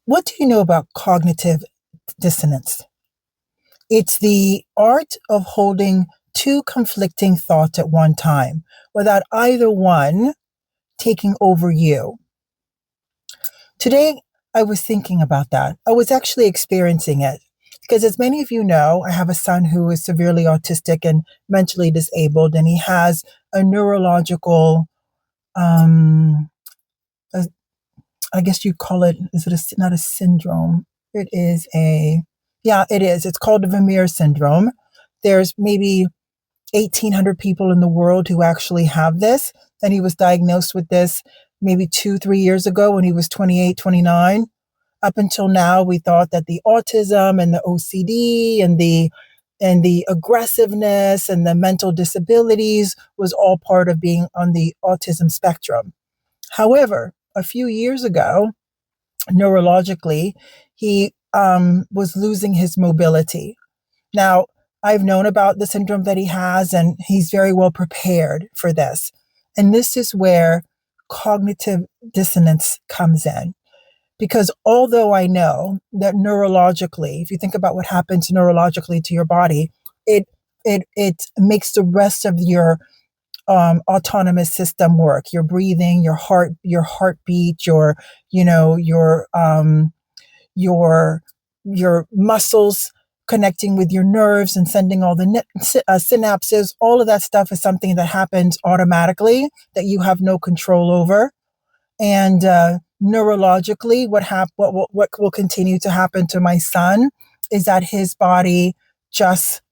What do you know about cognitive dissonance? It's the art of holding two conflicting thoughts at one time without either one taking over you. Today, I was thinking about that. I was actually experiencing it because, as many of you know, I have a son who is severely autistic and mentally disabled, and he has a neurological, um, a, I guess you call it, is it not a syndrome? It is yeah, it is. It's called the Vermeer syndrome. There's maybe 1,800 people in the world who actually have this. And he was diagnosed with this maybe 2, 3 years ago when he was 28, 29. Up until now, we thought that the autism and the OCD and the aggressiveness and the mental disabilities was all part of being on the autism spectrum. However, a few years ago, neurologically, he was losing his mobility. Now, I've known about the syndrome that he has, and he's very well prepared for this. And this is where cognitive dissonance comes in. Because although I know that neurologically, if you think about what happens neurologically to your body, it it makes the rest of your autonomous system work. Your breathing, your heartbeat, your your muscles connecting with your nerves and sending all the synapses. All of that stuff is something that happens automatically that you have no control over. And neurologically, what will continue to happen to my son is that his body just,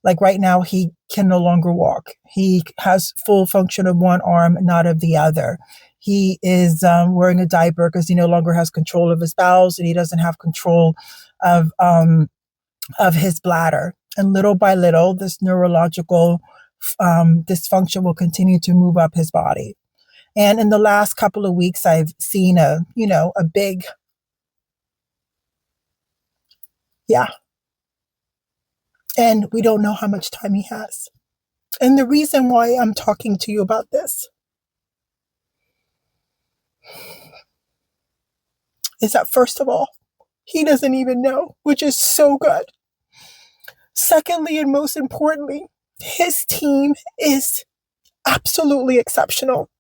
like right now, he can no longer walk. He has full function of one arm, not of the other. He is wearing a diaper because he no longer has control of his bowels, and he doesn't have control of his bladder. And little by little, this neurological dysfunction will continue to move up his body. And in the last couple of weeks, I've seen a big, yeah. And we don't know how much time he has. And the reason why I'm talking to you about this is that, first of all, he doesn't even know, which is so good. Secondly, and most importantly, his team is absolutely exceptional.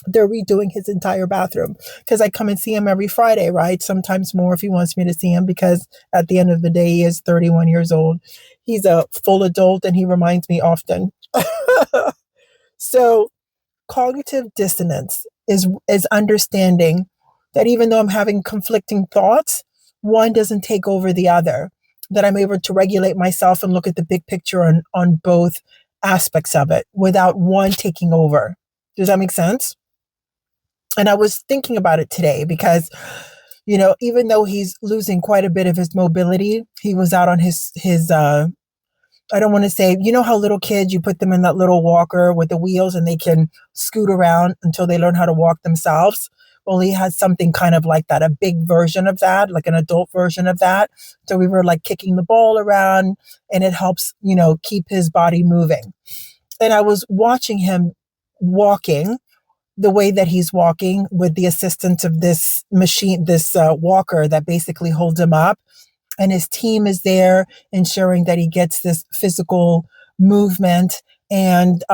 They're redoing his entire bathroom because I come and see him every Friday, right? Sometimes more if he wants me to see him, because at the end of the day, he is 31 years old. He's a full adult and he reminds me often. So cognitive dissonance is understanding that even though I'm having conflicting thoughts, one doesn't take over the other, that I'm able to regulate myself and look at the big picture on both aspects of it without one taking over. Does that make sense? And I was thinking about it today because, even though he's losing quite a bit of his mobility, he was out on his I don't want to say, how little kids, you put them in that little walker with the wheels and they can scoot around until they learn how to walk themselves. Well, he has something kind of like that, a big version of that, like an adult version of that. So we were like kicking the ball around, and it helps, keep his body moving. And I was watching him walking the way that he's walking with the assistance of this machine, this walker that basically holds him up. And his team is there ensuring that he gets this physical movement. And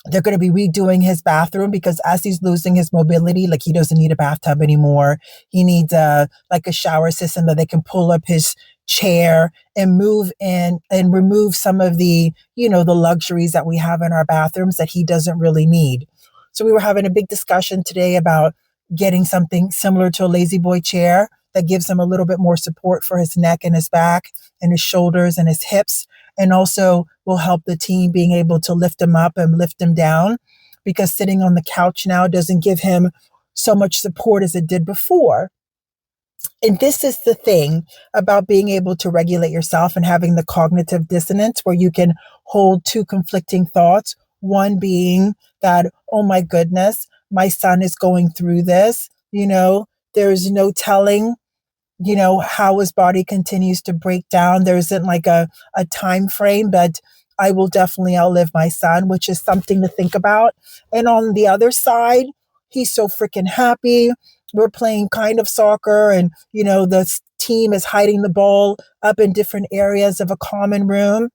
they're going to be redoing his bathroom because as he's losing his mobility, like he doesn't need a bathtub anymore. He needs like a shower system that they can pull up his chair and move in and remove some of the, the luxuries that we have in our bathrooms that he doesn't really need. So we were having a big discussion today about getting something similar to a lazy boy chair that gives him a little bit more support for his neck and his back and his shoulders and his hips, and also will help the team being able to lift him up and lift him down, because sitting on the couch now doesn't give him so much support as it did before. And this is the thing about being able to regulate yourself and having the cognitive dissonance where you can hold two conflicting thoughts. One being that, oh my goodness, my son is going through this, there's no telling, how his body continues to break down. There isn't like a time frame, but I will definitely outlive my son, which is something to think about. And on the other side, he's so freaking happy we're playing kind of soccer, and the team is hiding the ball up in different areas of a common room,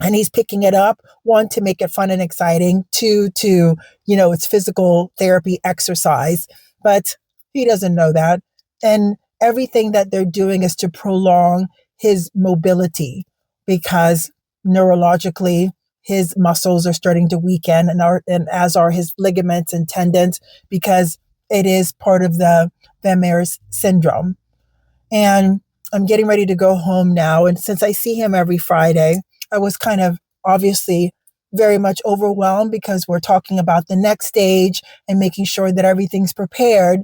and he's picking it up, one, to make it fun and exciting, two, to it's physical therapy exercise, but he doesn't know that. And everything that they're doing is to prolong his mobility, because neurologically his muscles are starting to weaken, and as are his ligaments and tendons, because it is part of the Van Meer's syndrome. And I'm getting ready to go home now. And since I see him every Friday, I was kind of obviously very much overwhelmed, because we're talking about the next stage and making sure that everything's prepared.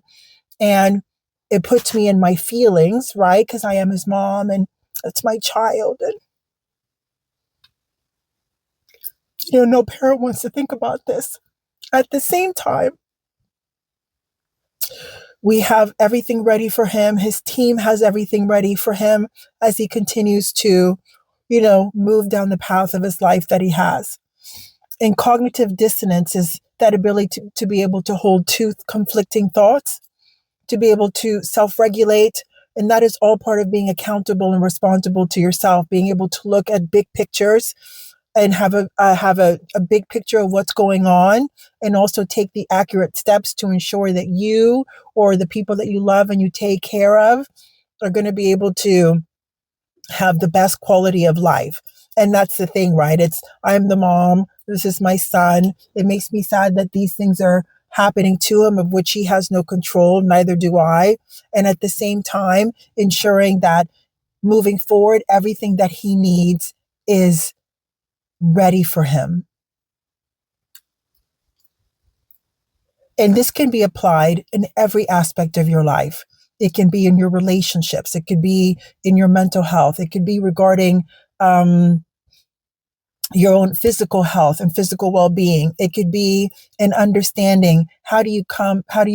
And it puts me in my feelings, right? Because I am his mom and it's my child. And, no parent wants to think about this. At the same time, we have everything ready for him. His team has everything ready for him as he continues to, move down the path of his life that he has. And cognitive dissonance is that ability to be able to hold two conflicting thoughts, to be able to self-regulate. And that is all part of being accountable and responsible to yourself, being able to look at big pictures and have a big picture of what's going on, and also take the accurate steps to ensure that you or the people that you love and you take care of are going to be able to have the best quality of life. And that's the thing, right? I'm the mom. This is my son. It makes me sad that these things are happening to him, of which he has no control. Neither do I. And at the same time, ensuring that moving forward, everything that he needs is ready for him. And this can be applied in every aspect of your life. It can be in your relationships. It could be in your mental health. It could be regarding your own physical health and physical well-being. It could be an understanding how do you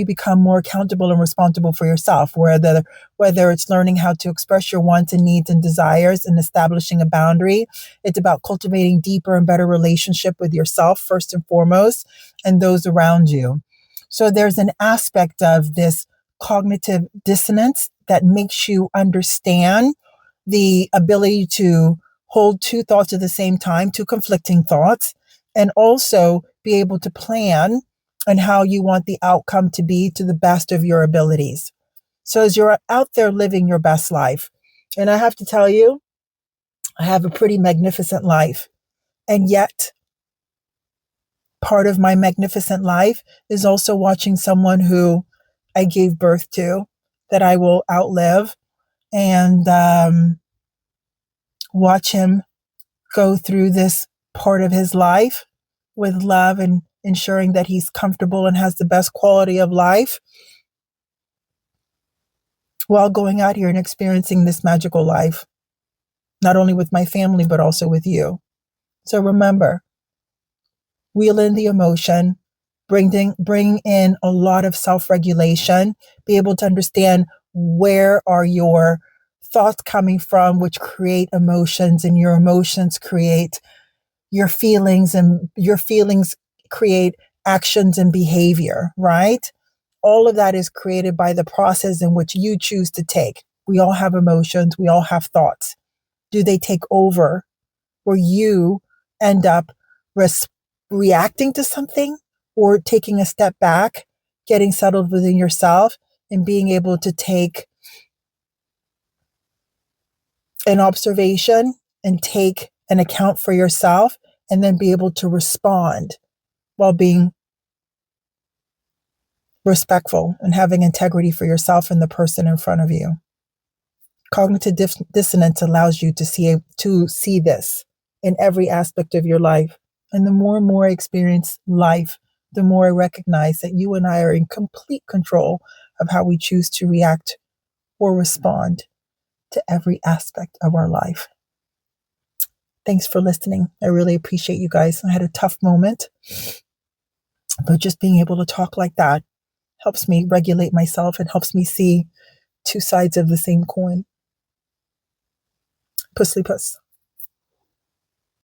become more accountable and responsible for yourself, whether it's learning how to express your wants and needs and desires and establishing a boundary. It's about cultivating deeper and better relationship with yourself first and foremost, and those around you. So there's an aspect of this cognitive dissonance that makes you understand the ability to hold two thoughts at the same time, two conflicting thoughts, and also be able to plan on how you want the outcome to be to the best of your abilities. So as you're out there living your best life, and I have to tell you, I have a pretty magnificent life, and yet part of my magnificent life is also watching someone who I gave birth to, that I will outlive, and watch him go through this part of his life with love and ensuring that he's comfortable and has the best quality of life while going out here and experiencing this magical life, not only with my family, but also with you. So remember, wheel in the emotion, bring in a lot of self-regulation, be able to understand where are your thoughts coming from, which create emotions, and your emotions create your feelings, and your feelings create actions and behavior, right? All of that is created by the process in which you choose to take. We all have emotions. We all have thoughts. Do they take over, where you end up reacting to something, or taking a step back, getting settled within yourself, and being able to take an observation and take an account for yourself, and then be able to respond while being respectful and having integrity for yourself and the person in front of you. Cognitive dissonance allows you to see this in every aspect of your life. And the more and more I experience life, the more I recognize that you and I are in complete control of how we choose to react or respond to every aspect of our life. Thanks for listening. I really appreciate you guys. I had a tough moment, but just being able to talk like that helps me regulate myself and helps me see two sides of the same coin. Pussily Puss.